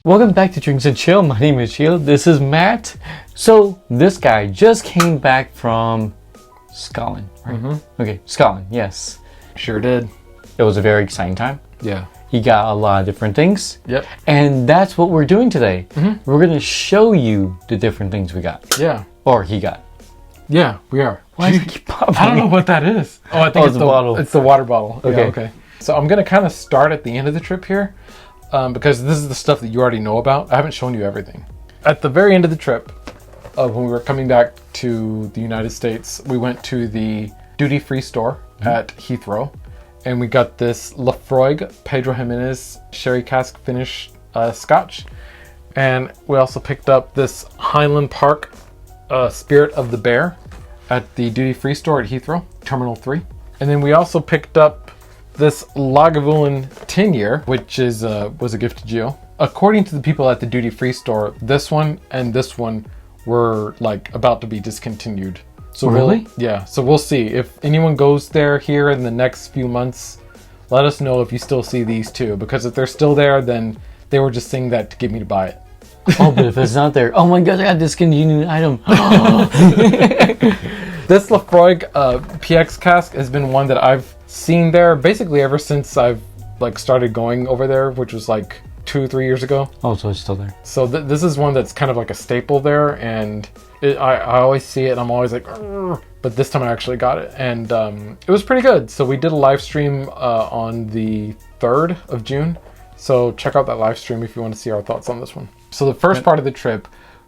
Welcome back to Drinks and Chill. My name is Gio. This is Matt. So this guy just came back from Scotland, right? Mm-hmm. Okay, Scotland, yes. Sure did. It was a very exciting time. Yeah. He got a lot of different things. Yep. And that's what we're doing today. Mm-hmm. We're going to show you the different things we got. Yeah. Or he got. Yeah, we are. Why does it keep popping? I don't know what that is. Oh, I think it's the bottle. It's the water bottle. Okay. Yeah, okay. So I'm going to kind of start at the end of the trip here. Because this is the stuff that you already know about. I haven't shown you everything. At the very end of the trip, when we were coming back to the United States, we went to the duty-free store at Heathrow, and we got this Laphroaig Pedro Jimenez sherry cask finish scotch, and we also picked up this Highland Park Spirit of the Bear at the duty-free store at Heathrow, Terminal 3. And then we also picked up this Lagavulin 10-year, which was a gift to Gio. According to the people at the duty-free store, this one and this one were like about to be discontinued. So really? So we'll see. If anyone goes there here in the next few months, let us know if you still see these two. Because if they're still there, then they were just saying that to get me to buy it. Oh, but if it's not there, oh my god, I got discontinued item. This Laphroaig PX cask has been one that I've seen there basically ever since I've started going over there, which was 2-3 years ago. Oh, so it's still there. So this is one that's kind of like a staple there, and I always see it and I'm always like, "Argh," but this time I actually got it, and it was pretty good. So we did a live stream on the 3rd of June. So check out that live stream if you want to see our thoughts on this one. So the first part of the trip,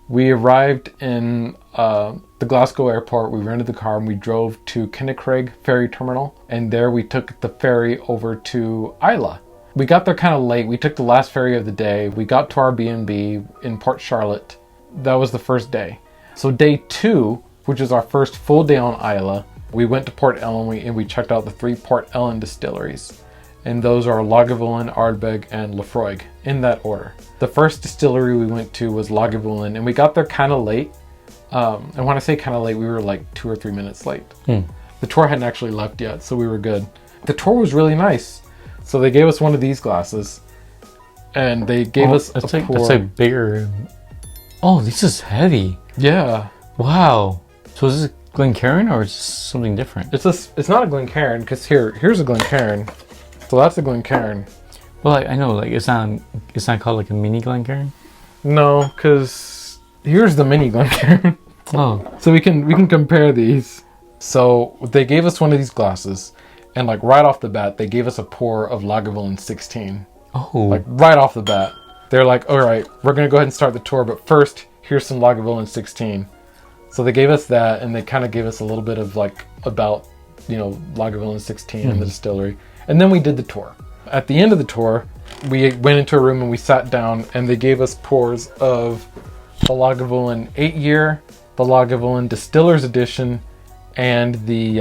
we arrived in the Glasgow airport. We rented the car and we drove to Kilchoman ferry terminal, and there we took the ferry over to Islay. We got there kind of late. We took the last ferry of the day. We got to our B&B in Port Charlotte. That was the first day. So day 2, which is our first full day on Islay, we went to Port Ellen and we checked out the 3 Port Ellen distilleries. And those are Lagavulin, Ardbeg, and Laphroaig, in that order. The first distillery we went to was Lagavulin, and we got there kind of late. And when I say kind of late, we were 2 or 3 minutes late. The tour hadn't actually left yet, so we were good. The tour was really nice. So they gave us one of these glasses, and they gave us a pour. That's bigger. Oh, this is heavy. Yeah. Wow. So is this Glencairn or is this something different? It's not a Glencairn, because here's a Glencairn. So that's a Glencairn. Well, I know, it's not called a mini Glencairn. No, because here's the mini Glencairn. Oh, so we can compare these. So they gave us one of these glasses, and right off the bat, they gave us a pour of Lagavulin 16. Oh, right off the bat, they're like, all right, we're gonna go ahead and start the tour, but first, here's some Lagavulin 16. So they gave us that, and they kind of gave us a little bit of about Lagavulin 16 and the distillery. And then we did the tour. At the end of the tour, we went into a room and we sat down, and they gave us pours of the Lagavulin 8-year, the Lagavulin Distillers Edition, and the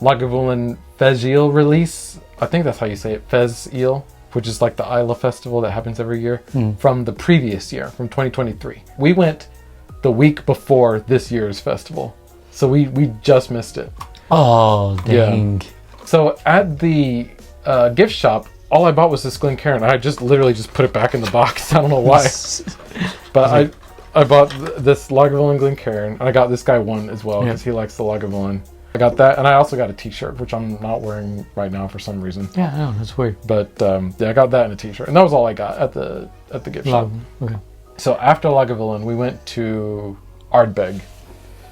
Lagavulin Fez Eel release. I think that's how you say it, Fez Eel, which is the Islay festival that happens every year, from the previous year, from 2023. We went the week before this year's festival, so we just missed it. Oh, dang. Yeah. So at the gift shop, all I bought was this Glencairn. I literally just put it back in the box. I don't know why. But I bought this Lagavulin Glencairn, and I got this guy one as well because he likes the Lagavulin. I got that, and I also got a t-shirt, which I'm not wearing right now for some reason. Yeah, I know, that's weird. But I got that and a t-shirt, and that was all I got at the gift shop. Okay. So after Lagavulin, we went to Ardbeg.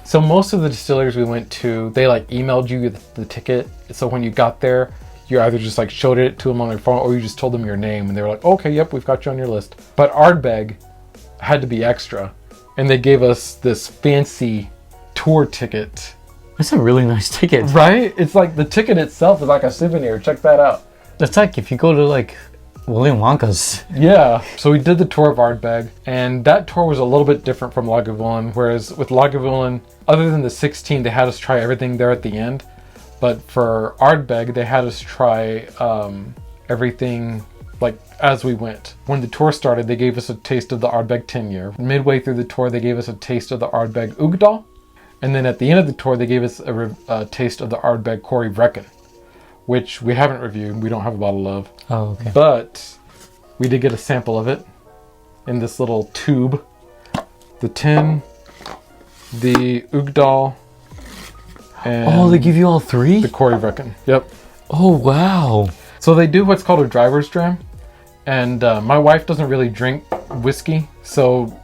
So most of the distilleries we went to, they emailed you the ticket. So when you got there, you either just showed it to them on their phone, or you just told them your name, and they were like, okay, yep, we've got you on your list. But Ardbeg had to be extra, and they gave us this fancy tour ticket. That's a really nice ticket. Right? It's the ticket itself is a souvenir. Check that out. That's if you go to William Wonka's. Yeah. So we did the tour of Ardbeg, and that tour was a little bit different from Lagavulin, whereas with Lagavulin, other than the 16, they had us try everything there at the end. But for Ardbeg, they had us try everything as we went. When the tour started, they gave us a taste of the Ardbeg 10-year. Midway through the tour, they gave us a taste of the Ardbeg Ugdal. And then at the end of the tour, they gave us a taste of the Ardbeg Corey Vrecken, which we haven't reviewed. We don't have a bottle of. Oh, okay. But we did get a sample of it. in this little tube. The tin, the Ugdal, and they give you all 3? the Corryvreckan. Yep. Oh, wow. So they do what's called a driver's dram. And my wife doesn't really drink whiskey. So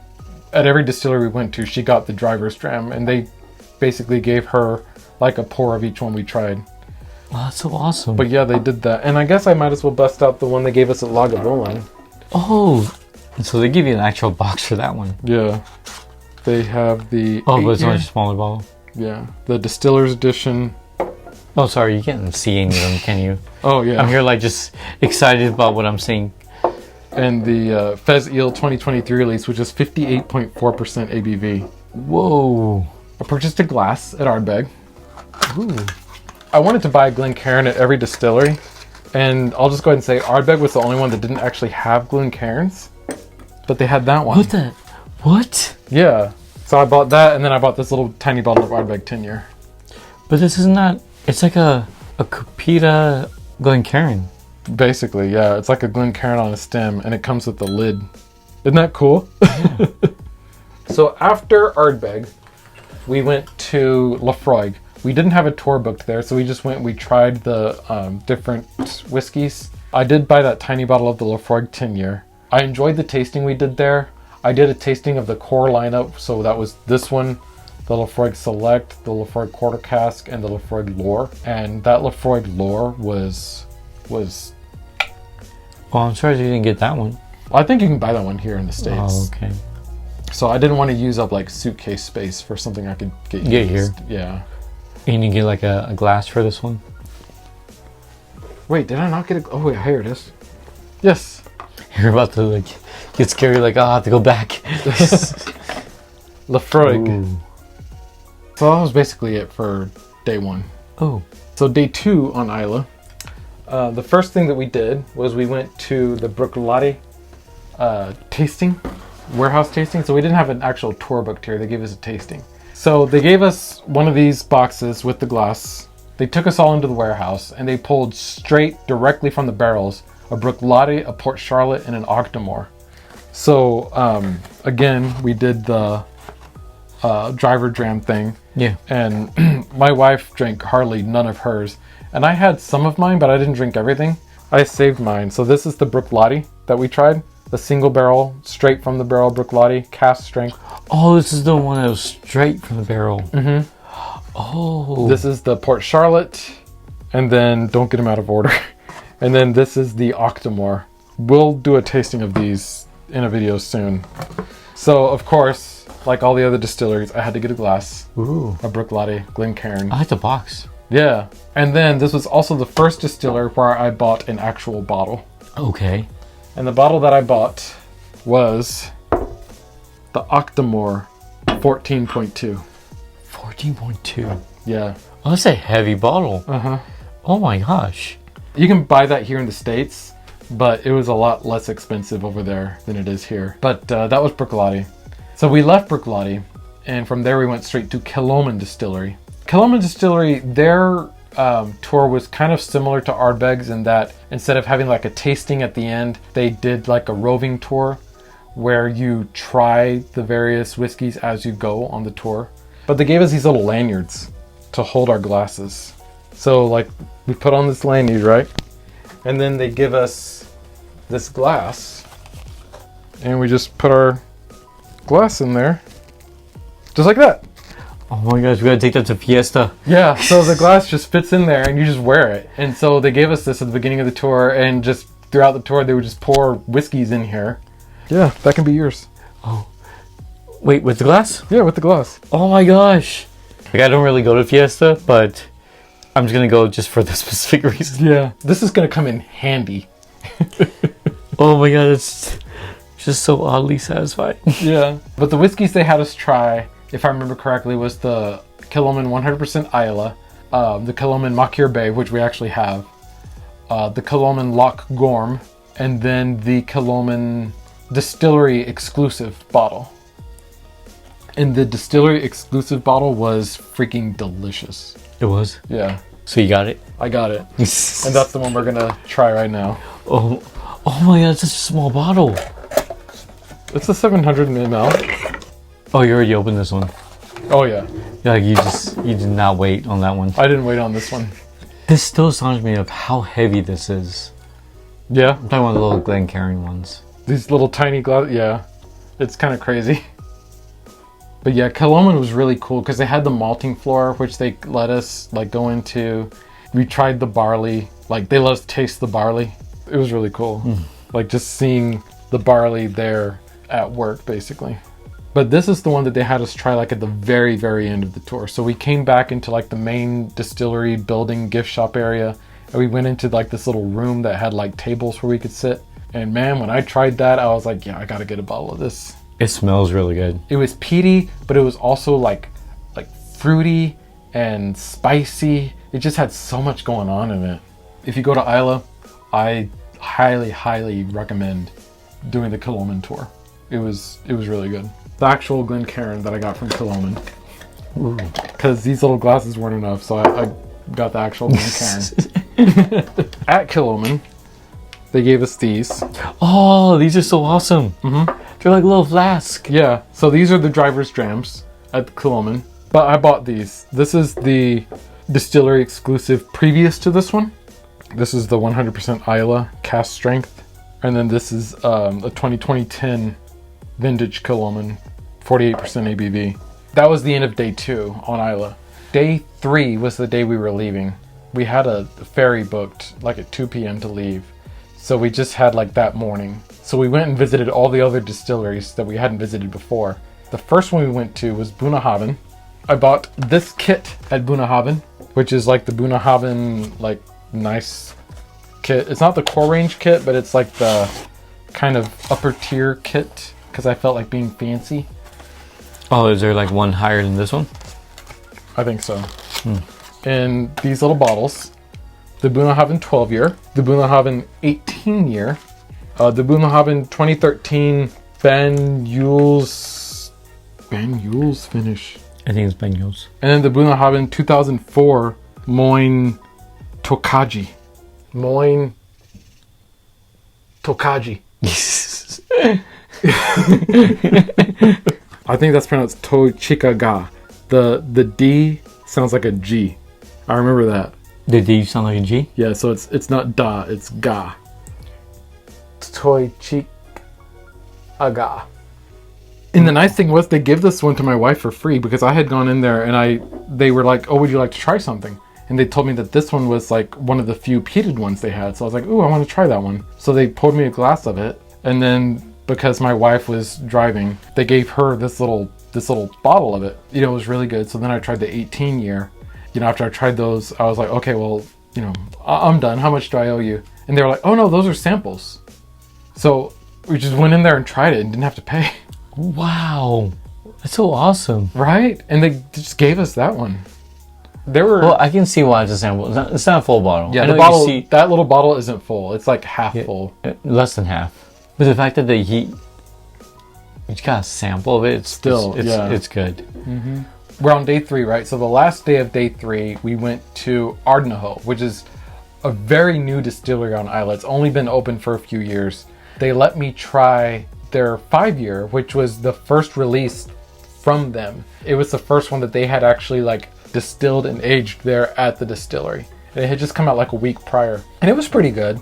at every distillery we went to, she got the driver's dram. And they basically gave her like a pour of each one we tried. Wow, that's so awesome. But yeah, they did that. And I guess I might as well bust out the one they gave us at Lagavulin. Oh, so they give you an actual box for that one. Yeah. They have the... Oh, but it's only a smaller bottle. Yeah. The Distiller's Edition. Oh, sorry, you can't see any of them, can you? Oh, yeah. I'm here like just excited about what I'm seeing. And the Fez Eel 2023 release, which is 58.4% ABV. Whoa. I purchased a glass at Ardbeg. Ooh. I wanted to buy Glencairn at every distillery. And I'll just go ahead and say Ardbeg was the only one that didn't actually have Glencairns. But they had that one. What the? What? Yeah. So I bought that, and then I bought this little tiny bottle of Ardbeg 10-year. But this is not... It's like a Cupida Glencairn. Basically, yeah. It's like a Glencairn on a stem, and it comes with the lid. Isn't that cool? Yeah. So after Ardbeg, we went to Laphroaig. We didn't have a tour booked there, so we just went and we tried the different whiskeys. I did buy that tiny bottle of the Laphroaig 10-year. I enjoyed the tasting we did there. I did a tasting of the core lineup, so that was this one, the Laphroaig Select, the Laphroaig Quarter Cask, and the Laphroaig Lore. And that Laphroaig Lore was... Well, I'm sorry you didn't get that one. I think you can buy that one here in the States. Oh, okay. So I didn't want to use up like suitcase space for something I could get here. Yeah. And you get like a glass for this one? Wait, did I not get a... Oh, wait, here it is. Yes. You're about to like get scary, like, I have to go back. Laphroaig. Ooh. So that was basically it for day 1. Oh. So day 2 on Islay, the first thing that we did was we went to the Bruichladdich tasting, warehouse tasting. So we didn't have an actual tour booked here. They gave us a tasting. So they gave us one of these boxes with the glass. They took us all into the warehouse and they pulled straight directly from the barrels a Bruichladdich, a Port Charlotte, and an Octomore. So again, we did the driver dram thing. Yeah. And my wife drank hardly none of hers. And I had some of mine, but I didn't drink everything. I saved mine. So this is the Bruichladdich that we tried. The single barrel, straight from the barrel Bruichladdich, cask strength. Oh, this is the one that was straight from the barrel. Mm-hmm. Oh. This is the Port Charlotte. And then, don't get them out of order. And then this is the Octomore. We'll do a tasting of these in a video soon. So, of course, like all the other distilleries, I had to get a glass. Ooh. A Bruichladdich, Glencairn. I like the box. Yeah. And then this was also the first distiller where I bought an actual bottle. Okay. And the bottle that I bought was the Octomore 14.2. 14.2. Yeah. Oh, that's a heavy bottle. Uh-huh. Oh my gosh. You can buy that here in the States, but it was a lot less expensive over there than it is here. But that was Bruichladdich. So we left Bruichladdich, and from there we went straight to Kilchoman Distillery. Kilchoman Distillery, their tour was kind of similar to Ardbeg's in that instead of having like a tasting at the end, they did like a roving tour where you try the various whiskeys as you go on the tour. But they gave us these little lanyards to hold our glasses. So like we put on this lanyard, right? And then they give us this glass and we just put our glass in there just like that. Oh my gosh, we gotta take that to Fiesta. Yeah, so the glass just fits in there and you just wear it. And so they gave us this at the beginning of the tour, and just throughout the tour they would just pour whiskeys in here. Yeah, that can be yours. Oh. Wait, with the glass? Yeah, with the glass. Oh my gosh. Like, I don't really go to Fiesta, but I'm just gonna go just for the specific reason. Yeah. This is gonna come in handy. Oh my god, it's just so oddly satisfying. Yeah. But the whiskeys they had us try, if I remember correctly, was the Kilchoman 100% Islay, the Kilchoman Makir Bay, which we actually have, the Kilchoman Loch Gorm, and then the Kilchoman Distillery exclusive bottle. And the Distillery exclusive bottle was freaking delicious. It was? Yeah. So you got it? I got it. And that's the one we're gonna try right now. Oh my god, it's such a small bottle. It's a 700 ml. Oh, you already opened this one. Oh yeah. Like you did not wait on that one. I didn't wait on this one. This still astonishes me of how heavy this is. Yeah. I'm talking about the little Glencairn ones. These little tiny glass. Yeah. It's kind of crazy. But yeah, Kilchoman was really cool because they had the malting floor, which they let us like go into. We tried the barley. Like they let us taste the barley. It was really cool. Like just seeing the barley there at work, basically. But this is the one that they had us try like at the very, very end of the tour. So we came back into like the main distillery building gift shop area. And we went into like this little room that had like tables where we could sit. And man, when I tried that, I was like, yeah, I gotta get a bottle of this. It smells really good. It was peaty, but it was also like fruity and spicy. It just had so much going on in it. If you go to Islay, I highly, highly recommend doing the Kilchoman tour. It was really good. The actual Glencairn that I got from Kilchoman. Because these little glasses weren't enough, so I got the actual Glencairn. At Kilchoman, they gave us these. Oh, these are so awesome. They're like a little flask. Yeah, so these are the driver's drams at Kilchoman. But I bought these. This is the distillery exclusive previous to this one. This is the 100% Islay cask strength. And then this is a 2010 vintage Kilchoman, 48% ABV. That was the end of day 2 on Islay. Day 3 was the day we were leaving. We had a ferry booked like at 2 p.m. to leave. So we just had like that morning. So we went and visited all the other distilleries that we hadn't visited before. The first one we went to was Bunnahabhain. I bought this kit at Bunnahabhain, which is like the Bunnahabhain like nice kit. It's not the core range kit, but it's like the kind of upper tier kit because I felt like being fancy. Oh, is there like one higher than this one? I think so. And these little bottles, the Bunnahabhain 12 year, the Bunnahabhain 18 year, the Bunnahabhain 2013 Banyuls finish. I think it's Banyuls. And then the Bunnahabhain 2004 Moin Tokaji. Moin Tokaji. I think that's pronounced Tochikaga. The D sounds like a G. I remember that. The D sound like a G? Yeah, so it's not da, it's ga. Tochikaga. And the nice thing was they gave this one to my wife for free because I had gone in there and they were like, oh, would you like to try something? And they told me that this one was like one of the few peated ones they had. So I was like, ooh, I want to try that one. So they poured me a glass of it. And then because my wife was driving, they gave her this little bottle of it. You know, it was really good. So then I tried the 18 year. You know, after I tried those, I was like, okay, well, you know, I'm done. How much do I owe you? And they were like, oh no, those are samples. So we just went in there and tried it and didn't have to pay. Wow. That's so awesome. Right? And they just gave us that one. Well, I can see why it's a sample. It's not a full bottle. Yeah, the bottle, that little bottle isn't full. It's like half full. Less than half. But the fact that you got a sample of it, it's good. Mm-hmm. We're on day 3, right? So the last day of day 3, we went to Ardnahoe, which is a very new distillery on Islay. It's only been open for a few years. They let me try their 5 year, which was the first release from them. It was the first one that they had actually like distilled and aged there at the distillery. And it had just come out like a week prior. And it was pretty good.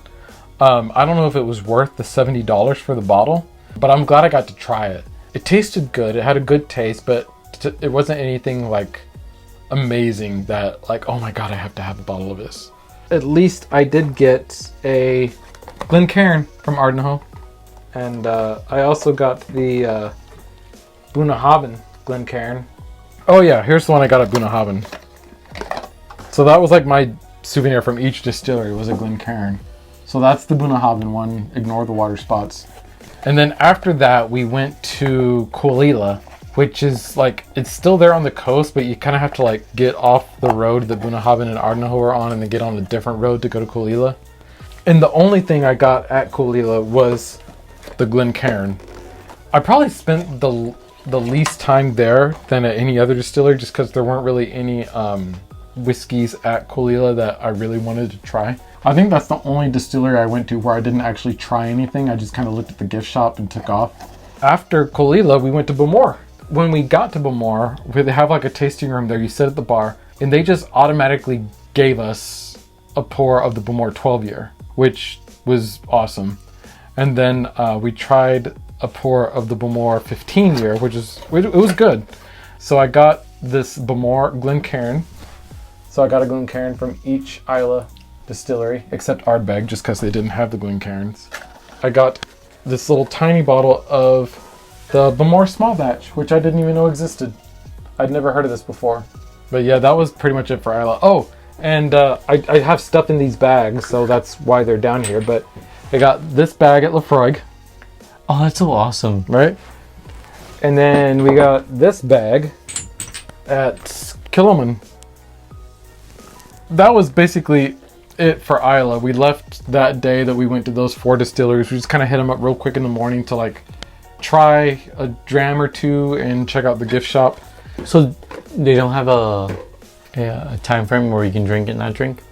I don't know if it was worth the $70 for the bottle, but I'm glad I got to try it. It tasted good. It had a good taste, but it wasn't anything like amazing that like, oh my God, I have to have a bottle of this. At least I did get a Glencairn from Ardnahoe. And I also got the Bunnahabhain Glencairn. Oh yeah, here's the one I got at Bunnahabhain. So that was like my souvenir from each distillery was a Glencairn. So that's the Bunnahabhain one. Ignore the water spots. And then after that, we went to Caol Ila, which is like, it's still there on the coast, but you kind of have to like get off the road that Bunnahabhain and Ardnahoe are on and then get on a different road to go to Caol Ila. And the only thing I got at Caol Ila was the Glencairn. I probably spent the least time there than at any other distillery just because there weren't really any whiskeys at Caol Ila that I really wanted to try. I think that's the only distillery I went to where I didn't actually try anything. I just kind of looked at the gift shop and took off. after Caol Ila, we went to Bowmore. When we got to Bowmore, they have like a tasting room there. You sit at the bar, and they just automatically gave us a pour of the Bowmore 12-year, which was awesome. And then we tried a pour of the Bowmore 15-year, it was good. So I got this Bowmore Glencairn. So I got a Glencairn from each Islay distillery, except Ardbeg, just because they didn't have the Glencairns. I got this little tiny bottle of the Bowmore small batch, which I didn't even know existed. I'd never heard of this before. But yeah, that was pretty much it for Islay. Oh, and I have stuff in these bags, so that's why they're down here. But I got this bag at Laphroaig. Oh, that's so awesome. Right? And then we got this bag at Kilchoman. That was basically it for Islay. We left that day that we went to those 4 distilleries. We just kind of hit them up real quick in the morning to like try a dram or two and check out the gift shop. So they don't have a time frame where you can drink and not drink?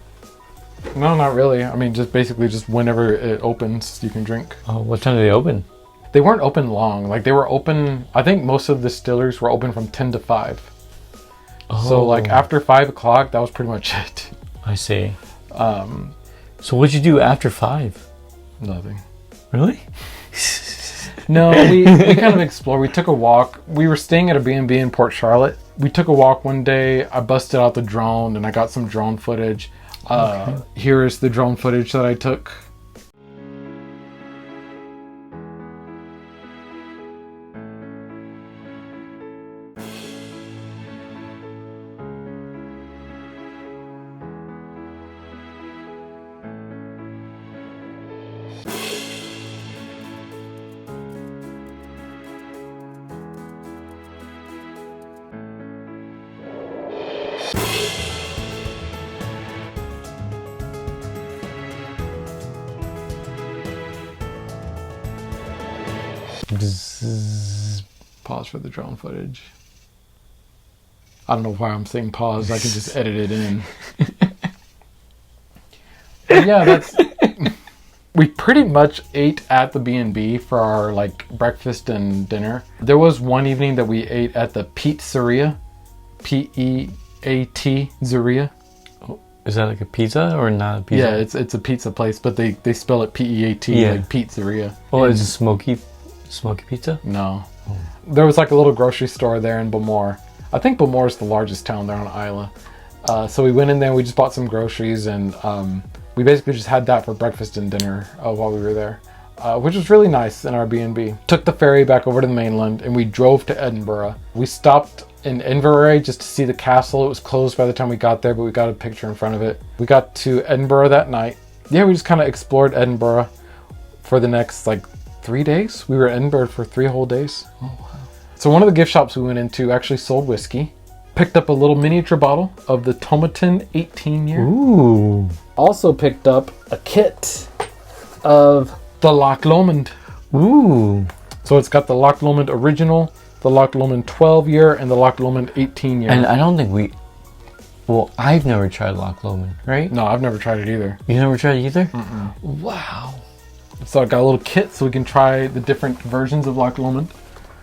No, not really. I mean, just basically just whenever it opens, you can drink. Oh, what time do they open? They weren't open long. Like they were open, I think most of the distilleries were open from 10 to 5. Oh. So like after 5 o'clock, that was pretty much it. I see. So what'd you do after 5? Nothing. Really? No, we kind of explored. We took a walk. We were staying at a B&B in Port Charlotte. We took a walk one day. I busted out the drone and I got some drone footage. Okay. Here is the drone footage that I took. Pause for the drone footage. I don't know why I'm saying pause. I can just edit it in. But yeah, we pretty much ate at the B&B for our like breakfast and dinner. There was one evening that we ate at the Pizzeria. P-E-A-T Zeria. Is that like a pizza or not a pizza? Yeah, it's a pizza place, but they spell it P-E-A-T, like Pizzeria. Well, is it smoky pizza? No. Oh. There was like a little grocery store there in Bowmore. I think Bowmore is the largest town there on Islay. So we went in there, we just bought some groceries, and we basically just had that for breakfast and dinner while we were there, which was really nice in our B&B. Took the ferry back over to the mainland, and we drove to Edinburgh. We stopped in Edinburgh just to see the castle. It was closed by the time we got there, but we got a picture in front of it. We got to Edinburgh that night. Yeah, we just kind of explored Edinburgh for the next like 3 days. We were in Edinburgh for 3 whole days. Oh, wow. So one of the gift shops we went into actually sold whiskey. Picked up a little miniature bottle of the Tomatin 18-year. Ooh. Also picked up a kit of the Loch Lomond. Ooh. So it's got the Loch Lomond original, the Loch Lomond 12-year, and the Loch Lomond 18-year. And I don't think I've never tried Loch Lomond, right? No, I've never tried it either. You never tried it either? Mm-mm. Wow. So I got a little kit so we can try the different versions of Loch Lomond.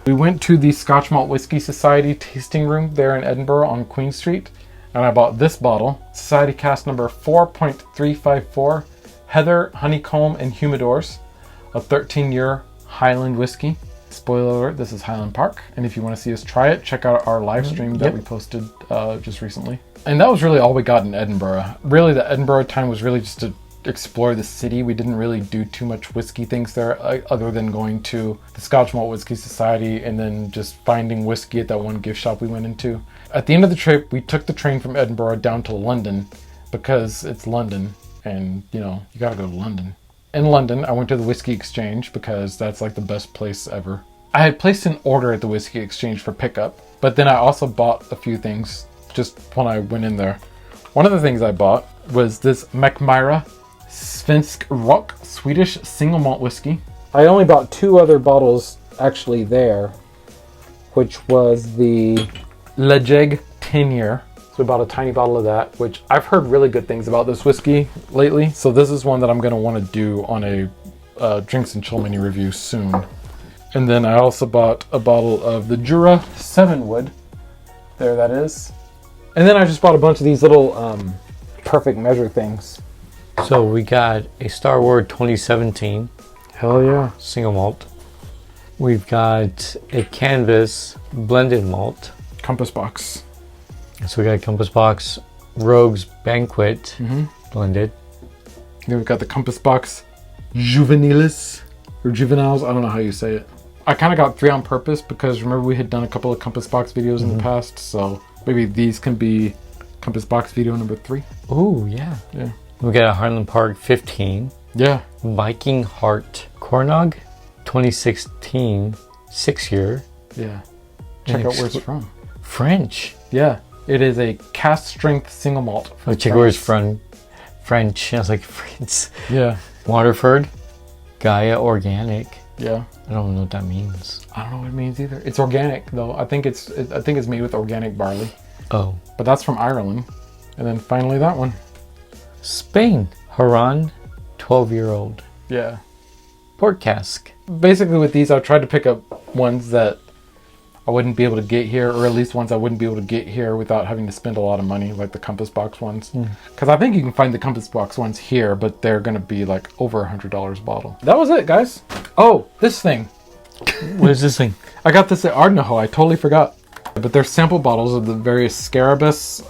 We went to the Scotch Malt Whisky Society tasting room there in Edinburgh on Queen Street, and I bought this bottle, Society Cask number 4.354, Heather, Honeycomb, and Humidors, a 13-year Highland whiskey. Spoiler alert, this is Highland Park, and if you want to see us try it, check out our live stream that we posted just recently. And that was really all we got in Edinburgh. Really, the Edinburgh time was really just to explore the city. We didn't really do too much whiskey things there other than going to the Scotch Malt Whisky Society and then just finding whiskey at that one gift shop we went into. At the end of the trip, we took the train from Edinburgh down to London because it's London and, you know, you gotta go to London. In London, I went to the Whisky Exchange because that's like the best place ever. I had placed an order at the Whisky Exchange for pickup, but then I also bought a few things just when I went in there. One of the things I bought was this Mackmyra Svensk Rock Swedish single malt whiskey. I only bought 2 other bottles actually there, which was the Laphroaig 10-year. So we bought a tiny bottle of that, which I've heard really good things about this whiskey lately. So this is one that I'm going to want to do on a Drinks and Chill mini review soon. And then I also bought a bottle of the Jura 7 wood. There that is. And then I just bought a bunch of these little perfect measure things. So we got a Star Wars 2017 Hell yeah. single malt. We've got a Canvas blended malt. Compass box. So we got Compass Box Rogue's Banquet blended. Then we've got the Compass box Juvenilis or Juveniles. I don't know how you say it. I kind of got 3 on purpose because remember we had done a couple of Compass box videos in the past. So maybe these can be Compass box video number 3. Oh, yeah. Yeah. We got a Highland Park 15. Yeah. Viking Heart Cornog 2016 6-year. Yeah. Check out where it's from. French. Yeah. It is a cast strength single malt. Oh, check where it's from. French. I was like, France. Yeah. Waterford. Gaia Organic. Yeah. I don't know what that means. I don't know what it means either. It's organic though. I think it's made with organic barley. Oh. But that's from Ireland. And then finally that one. Spain. Haran 12-year-old. Yeah. Port cask. Basically with these I've tried to pick up ones that I wouldn't be able to get here, or at least ones I wouldn't be able to get here without having to spend a lot of money, like the Compass box ones. Because I think you can find the Compass box ones here, but they're going to be like over $100 a bottle. That was it, guys. Oh, this thing. What is this thing? I got this at Ardnahoe. I totally forgot. But they're sample bottles of the various Scarabus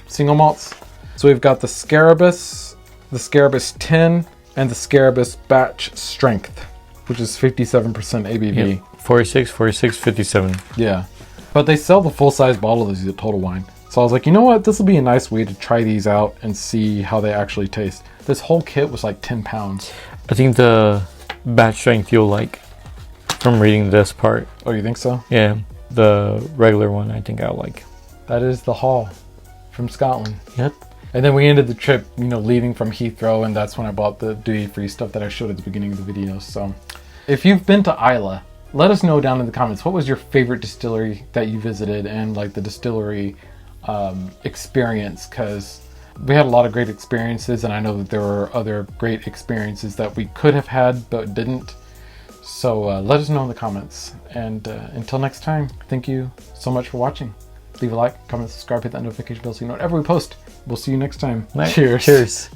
single malts. So we've got the Scarabus 10, and the Scarabus Batch Strength, which is 57% ABV. Yep. 46, 57. Yeah. But they sell the full-size bottle of these at Total Wine. So I was like, you know what? This will be a nice way to try these out and see how they actually taste. This whole kit was like 10 pounds. I think the batch strength you'll like from reading this part. Oh, you think so? Yeah. The regular one I think I'll like. That is the haul from Scotland. Yep. And then we ended the trip, leaving from Heathrow, and that's when I bought the duty-free stuff that I showed at the beginning of the video. So if you've been to Islay, let us know down in the comments, what was your favorite distillery that you visited and like the distillery experience? Because we had a lot of great experiences, and I know that there were other great experiences that we could have had but didn't. So let us know in the comments. And until next time, thank you so much for watching. Leave a like, comment, subscribe, hit that notification bell so you know whenever we post. We'll see you next time. Right. Cheers. Cheers.